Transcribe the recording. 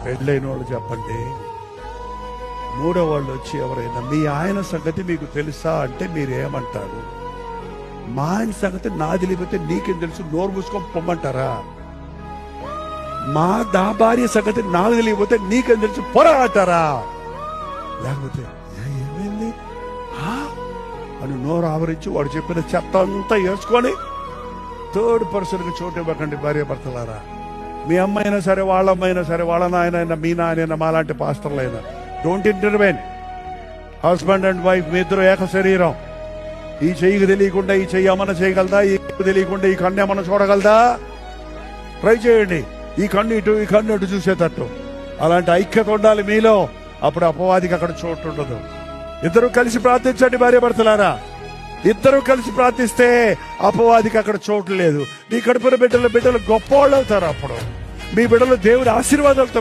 పెళ్ళైన వాళ్ళు చెప్పండి. మూడో వాళ్ళు వచ్చి ఎవరైనా మీ ఆయన సంగతి మీకు తెలుసా అంటే మీరేమంటారు? మా ఆయన సంగతి నాది తెలియకపోతే నీకేం తెలుసు, నోరు మూసుకొని పొమ్మంటారా? నా భార్య సంగతి నాకు తెలియకపోతే నీకేం తెలుసు, పొర అంటారా? లేకపోతే ఏమైంది అని నోరు ఆవరించి వాడు చెప్పిన చెత్త అంతా వేసుకొని థర్డ్ పర్సన్కి చోటు ఇవ్వకండి భార్య భర్తలారా. మీ అమ్మైనా సరే, వాళ్ళ అమ్మైనా సరే, వాళ్ళ నాయనైనా, మీ నాయనైనా, మాలాంటి పాస్టర్లైనా, don't intervene. Husband and wife మీ ఇద్దరు ఏక శరీరం. ఈ చెయ్యికి తెలియకుండా ఈ చెయ్యి ఏమన్నా చేయగలదా? ఈ తెలియకుండా ఈ కన్ను ఏమన్నా చూడగలదా? ట్రై చేయండి. ఈ కన్ను ఇటు, ఈ కన్ను ఇటు చూసేటట్టు. అలాంటి ఐక్యత ఉండాలి మీలో. అప్పుడు అపవాదికి అక్కడ చోటు ఉండదు. ఇద్దరు కలిసి ప్రార్థించండి భార్య భర్తలారా. ఇద్దరు కలిసి ప్రార్థిస్తే అపవాదికి అక్కడ చోటు లేదు. నీ కడుపున బిడ్డలు గొప్ప వాళ్ళు అవుతారు. అప్పుడు మీ బిడ్డలు దేవుడి ఆశీర్వాదాలతో